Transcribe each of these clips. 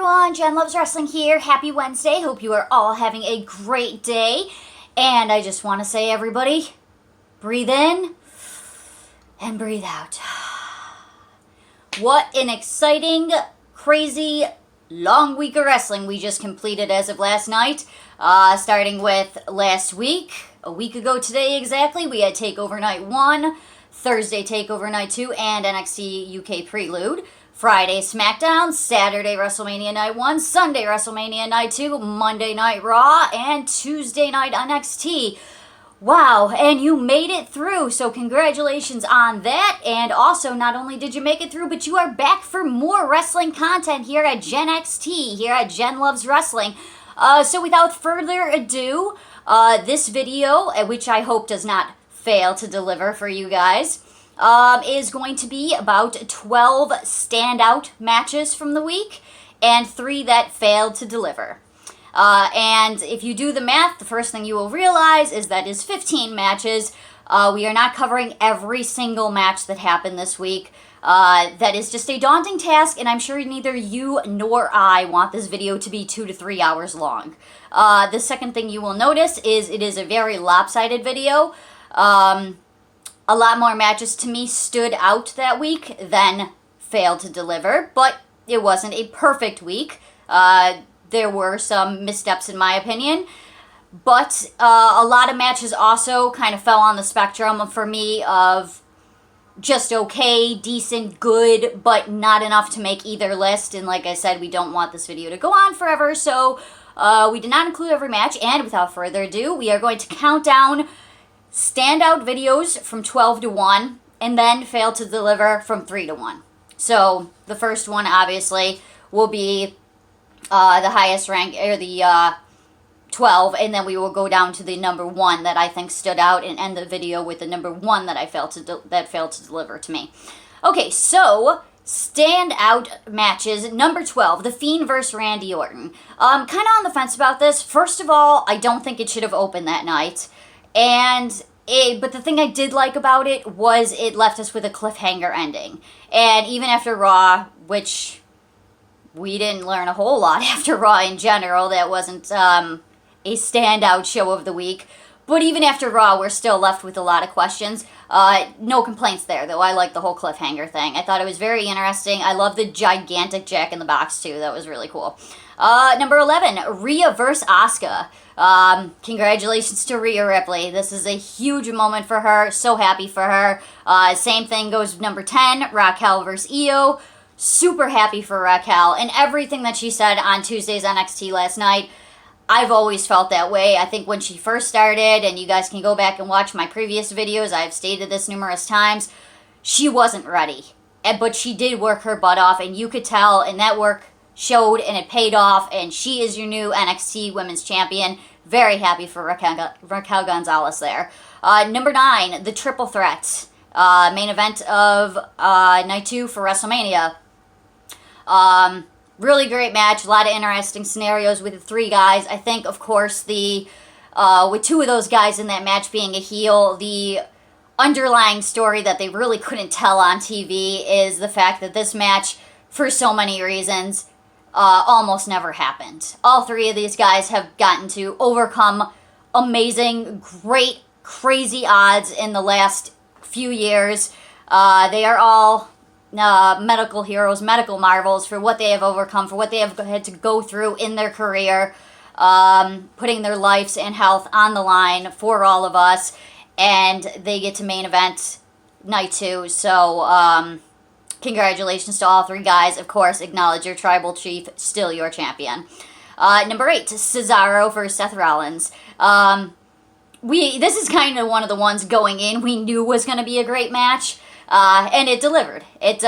everyone, Jen Loves Wrestling here. Happy Wednesday. Hope you are all having a great day. And I just want to say, everybody, breathe in and breathe out. What an exciting, crazy, long week of wrestling we just completed as of last night. Starting with last week, a week ago today exactly, we had TakeOver Night 1, Thursday TakeOver Night 2, and NXT UK Prelude. Friday SmackDown, Saturday WrestleMania Night 1, Sunday WrestleMania Night 2, Monday Night Raw, and Tuesday Night NXT. Wow, and you made it through, so congratulations on that. And also, not only did you make it through, but you are back for more wrestling content here at Gen XT, here at Jen Loves Wrestling. So without further ado, this video, which I hope does not fail to deliver for you guys, is going to be about 12 standout matches from the week and 3 that failed to deliver. And if you do the math, the first thing you will realize is that is 15 matches. We are not covering every single match that happened this week. That is just a daunting task, and I'm sure neither you nor I want this video to be 2 to 3 hours long. The second thing you will notice is it is a very lopsided video. A lot more matches to me stood out that week than failed to deliver, but it wasn't a perfect week. There were some missteps in my opinion, but a lot of matches also kind of fell on the spectrum for me of just okay, decent, good, but not enough to make either list. And like I said, we don't want this video to go on forever, so we did not include every match. And without further ado, we are going to count down standout videos from 12 to 1, and then fail to deliver from 3 to 1. So the first one obviously will be the highest rank, or the 12, and then we will go down to the number 1 that I think stood out, and end the video with the number 1 that I failed to deliver to me. Okay, so standout matches, number 12, The Fiend versus Randy Orton. Kind of on the fence about this. First of all, I don't think it should have opened that night. But the thing I did like about it was it left us with a cliffhanger ending. And even after Raw, which we didn't learn a whole lot after Raw in general, that wasn't a standout show of the week. But even after Raw, we're still left with a lot of questions. No complaints there, though. I like the whole cliffhanger thing. I thought it was very interesting. I love the gigantic Jack in the Box, too. That was really cool. Number 11, Rhea versus Asuka. Congratulations to Rhea Ripley. This is a huge moment for her. So happy for her. Same thing goes with number 10, Raquel versus Io. Super happy for Raquel. And everything that she said on Tuesday's NXT last night, I've always felt that way. I think when she first started, and you guys can go back and watch my previous videos, I've stated this numerous times, she wasn't ready. But she did work her butt off, and you could tell, and that work showed, and it paid off, and she is your new NXT Women's Champion. Very happy for Raquel Gonzalez there. Number 9, the Triple Threat. Main event of Night 2 for WrestleMania. Really great match. A lot of interesting scenarios with the 3 guys. I think, of course, with 2 of those guys in that match being a heel, the underlying story that they really couldn't tell on TV is the fact that this match, for so many reasons, almost never happened. All 3 of these guys have gotten to overcome amazing, great, crazy odds in the last few years. They are all medical heroes, medical marvels for what they have overcome, for what they have had to go through in their career, putting their lives and health on the line for all of us, and they get to main event Night 2, so congratulations to all 3 guys. Of course, acknowledge your tribal chief, still your champion. Number 8, Cesaro versus Seth Rollins. This is kind of one of the ones going in we knew was going to be a great match, and it delivered. It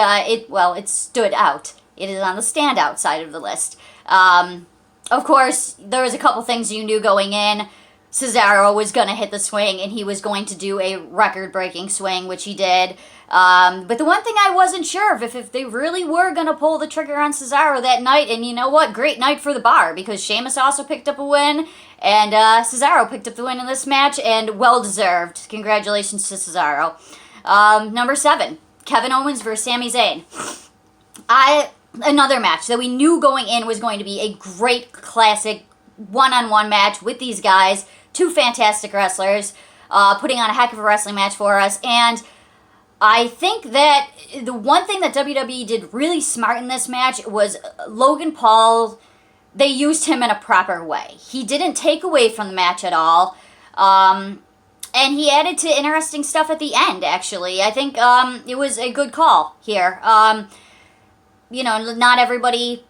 stood out. It is on the standout side of the list. Of course, there was a couple things you knew going in. Cesaro was going to hit the swing, and he was going to do a record-breaking swing, which he did. But the one thing I wasn't sure of, if they really were going to pull the trigger on Cesaro that night, and you know what? Great night for the bar, because Sheamus also picked up a win, and Cesaro picked up the win in this match, and well-deserved. Congratulations to Cesaro. Number 7, Kevin Owens versus Sami Zayn. another match that we knew going in was going to be a great classic one-on-one match with these guys, two fantastic wrestlers, putting on a heck of a wrestling match for us. And I think that the one thing that WWE did really smart in this match was Logan Paul. They used him in a proper way. He didn't take away from the match at all. And he added to interesting stuff at the end, actually. I think it was a good call here. Not everybody,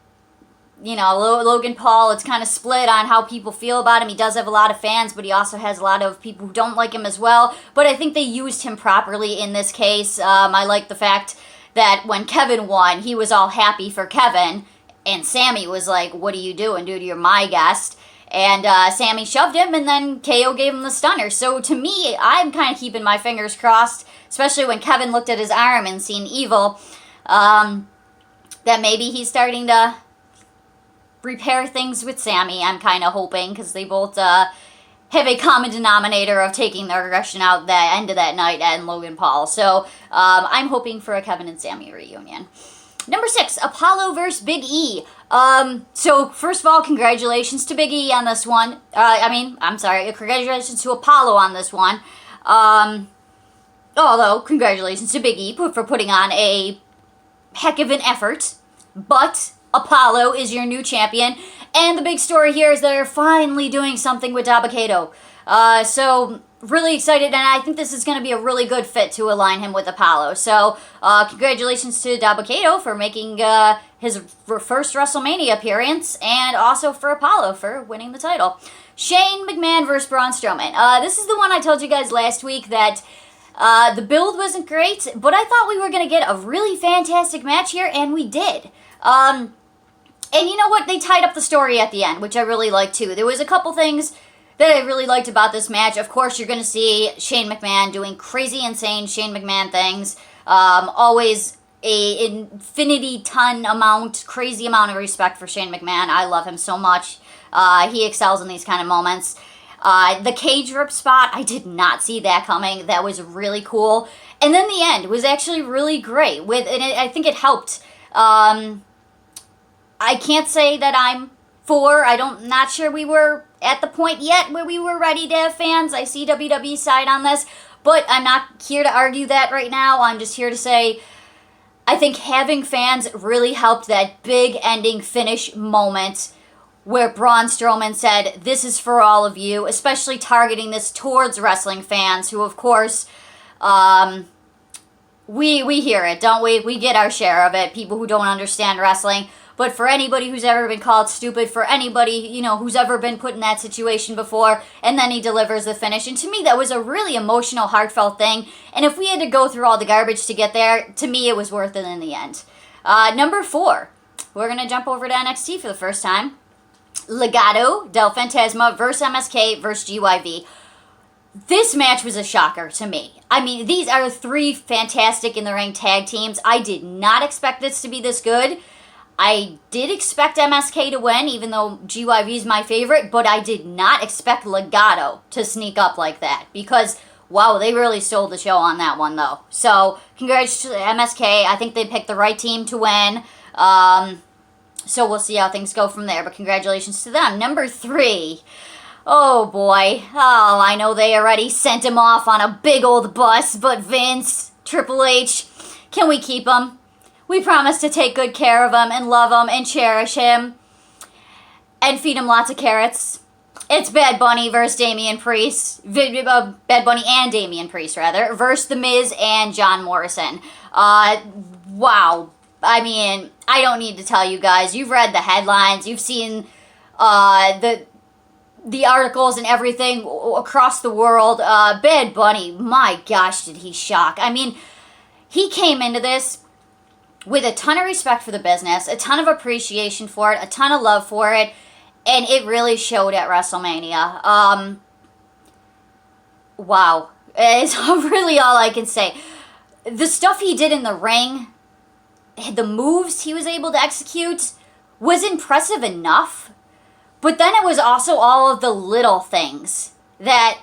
Logan Paul, it's kind of split on how people feel about him. He does have a lot of fans, but he also has a lot of people who don't like him as well. But I think they used him properly in this case. I like the fact that when Kevin won, he was all happy for Kevin. And Sammy was like, what are you doing, dude? You're my guest. And Sammy shoved him, and then KO gave him the stunner. So to me, I'm kind of keeping my fingers crossed, especially when Kevin looked at his arm and seen evil, that maybe he's starting to repair things with Sammy. I'm kind of hoping, because they both have a common denominator of taking their aggression out the end of that night and Logan Paul. So I'm hoping for a Kevin and Sammy reunion. Number 6, Apollo versus Big E. So first of all, congratulations to Big E on this one. Congratulations to Apollo on this one. Although, congratulations to Big E for putting on a heck of an effort. But Apollo is your new champion. And the big story here is they're finally doing something with Dabba-Kato. So really excited, and I think this is going to be a really good fit to align him with Apollo. So congratulations to Dabba-Kato for making his first WrestleMania appearance, and also for Apollo for winning the title. Shane McMahon versus Braun Strowman. This is the one I told you guys last week that the build wasn't great, but I thought we were going to get a really fantastic match here, and we did. And you know what? They tied up the story at the end, which I really liked too. There was a couple things that I really liked about this match. Of course, you're going to see Shane McMahon doing crazy, insane Shane McMahon things. Always a crazy amount of respect for Shane McMahon. I love him so much. He excels in these kind of moments. The cage rip spot, I did not see that coming. That was really cool. And then the end was actually really great. I think it helped. I can't say that I'm for. Not sure we were at the point yet where we were ready to have fans. I see WWE's side on this, but I'm not here to argue that right now. I'm just here to say I think having fans really helped that big ending finish moment where Braun Strowman said, this is for all of you, especially targeting this towards wrestling fans who, of course, we hear it, don't we? We get our share of it, people who don't understand wrestling. But for anybody who's ever been called stupid, for anybody, who's ever been put in that situation before, and then he delivers the finish. And to me, that was a really emotional, heartfelt thing. And if we had to go through all the garbage to get there, to me, it was worth it in the end. Number 4, we're going to jump over to NXT for the first time. Legado del Fantasma versus MSK versus GYV. This match was a shocker to me. I mean, these are 3 fantastic in-the-ring tag teams. I did not expect this to be this good. I did expect MSK to win, even though GYV is my favorite, but I did not expect Legado to sneak up like that, because, wow, they really stole the show on that one, though. So, congrats to MSK. I think they picked the right team to win. So we'll see how things go from there, but congratulations to them. Number 3. Oh, boy. Oh, I know they already sent him off on a big old bus, but Vince, Triple H, can we keep him? We promise to take good care of him and love him and cherish him and feed him lots of carrots. It's Bad Bunny versus Damian Priest. Bad Bunny and Damian Priest, rather, versus The Miz and John Morrison. Wow. I mean, I don't need to tell you guys. You've read the headlines. You've seen the articles and everything across the world. Bad Bunny, my gosh, did he shock. I mean, he came into this with a ton of respect for the business, a ton of appreciation for it, a ton of love for it, and it really showed at WrestleMania. Wow. It's really all I can say. The stuff he did in the ring, the moves he was able to execute, was impressive enough, but then it was also all of the little things that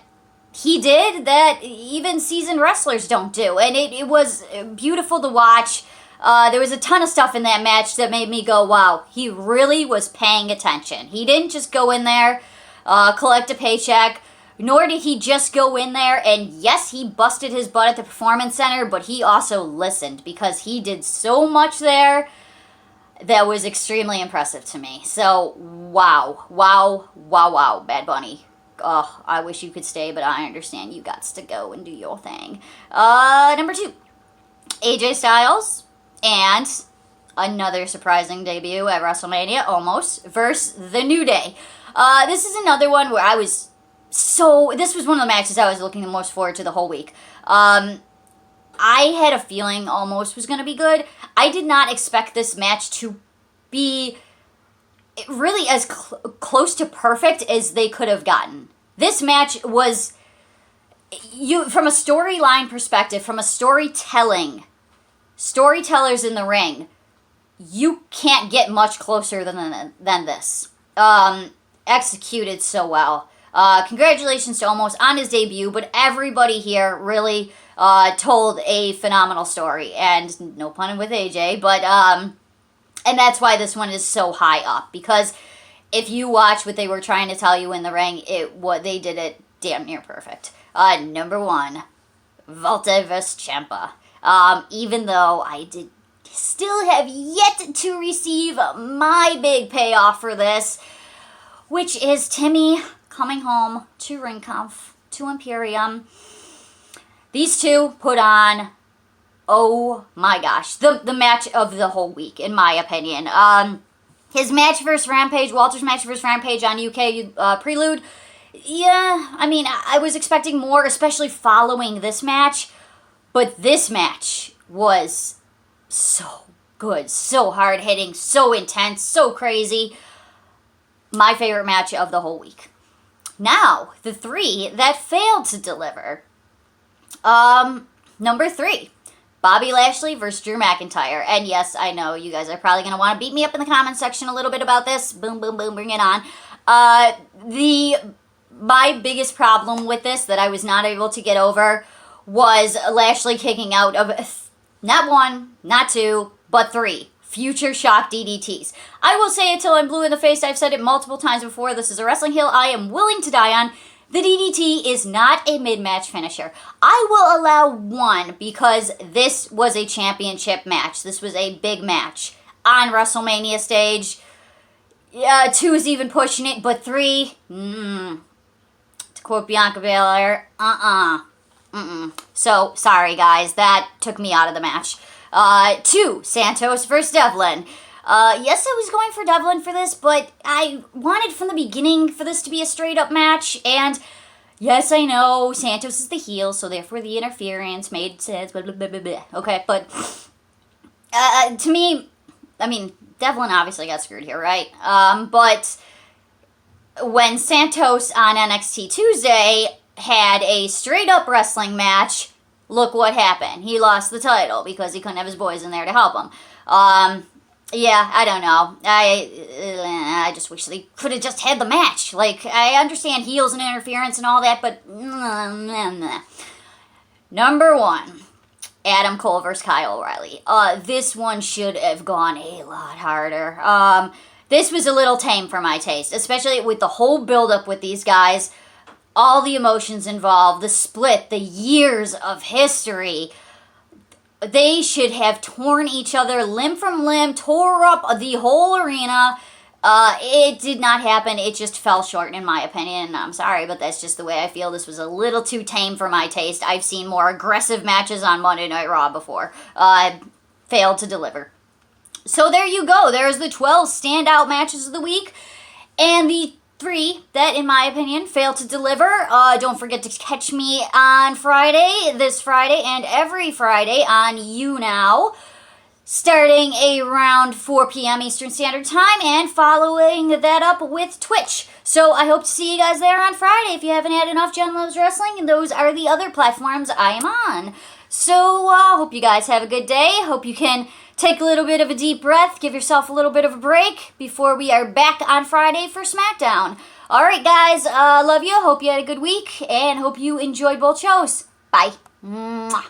he did that even seasoned wrestlers don't do, and it was beautiful to watch. There was a ton of stuff in that match that made me go, wow, he really was paying attention. He didn't just go in there, collect a paycheck, nor did he just go in there and, yes, he busted his butt at the Performance Center, but he also listened because he did so much there that was extremely impressive to me. So, wow, Bad Bunny. Oh, I wish you could stay, but I understand you got to go and do your thing. Number 2, AJ Styles and another surprising debut at WrestleMania, almost, versus The New Day. This is another one where this was one of the matches I was looking the most forward to the whole week. I had a feeling almost was going to be good. I did not expect this match to be really as close to perfect as they could have gotten. This match was, from a storyline perspective, from a storytellers in the ring, you can't get much closer than this. Executed so well. Congratulations to Omos on his debut, but everybody here really told a phenomenal story, and no pun with AJ, but and that's why this one is so high up, because if you watch what they were trying to tell you in the ring, they did it damn near perfect. Number 1, Volta vs. Ciampa. Even though I still have yet to receive my big payoff for this, which is Timmy coming home to Ring Conf, to Imperium. These two put on, oh my gosh, the match of the whole week, in my opinion. His match versus Rampage, Walter's match versus Rampage on UK Prelude, yeah, I mean, I was expecting more, especially following this match, but this match was so good, so hard-hitting, so intense, so crazy. My favorite match of the whole week. Now, the 3 that failed to deliver. Number 3, Bobby Lashley versus Drew McIntyre. And yes, I know you guys are probably going to want to beat me up in the comment section a little bit about this. Boom, boom, boom, bring it on. My biggest problem with this that I was not able to get over was Lashley kicking out of not 1, not 2, but 3 Future Shock DDTs. I will say it till I'm blue in the face. I've said it multiple times before. This is a wrestling hill I am willing to die on. The DDT is not a mid-match finisher. I will allow 1 because this was a championship match. This was a big match on WrestleMania stage. 2 is even pushing it, but 3, to quote Bianca Belair, So, sorry guys, that took me out of the match. 2, Santos versus Devlin. Yes, I was going for Devlin for this, but I wanted from the beginning for this to be a straight-up match, and yes, I know, Santos is the heel, so therefore the interference made sense, blah, blah, blah, blah, blah. Okay, but to me, I mean, Devlin obviously got screwed here, right? But when Santos on NXT Tuesday had a straight-up wrestling match, look what happened. He lost the title because he couldn't have his boys in there to help him. Yeah, I don't know. I just wish they could have just had the match. Like, I understand heels and interference and all that, but Number 1, Adam Cole versus Kyle O'Reilly. This one should have gone a lot harder. This was a little tame for my taste, especially with the whole build-up with these guys. All the emotions involved, the split, the years of history. They should have torn each other limb from limb, tore up the whole arena. It did not happen. It just fell short, in my opinion. I'm sorry, but that's just the way I feel. This was a little too tame for my taste. I've seen more aggressive matches on Monday Night Raw before. Failed to deliver. So there you go. There's the 12 standout matches of the week. And the 3 that, in my opinion, failed to deliver. Don't forget to catch me on Friday, this Friday, and every Friday on YouNow, starting around 4 p.m. Eastern Standard Time, and following that up with Twitch. So I hope to see you guys there on Friday. If you haven't had enough Jen Loves Wrestling, and those are the other platforms I am on. So hope you guys have a good day. Hope you can take a little bit of a deep breath, give yourself a little bit of a break before we are back on Friday for SmackDown. All right, guys, love you. Hope you had a good week, and hope you enjoyed both shows. Bye. Mwah.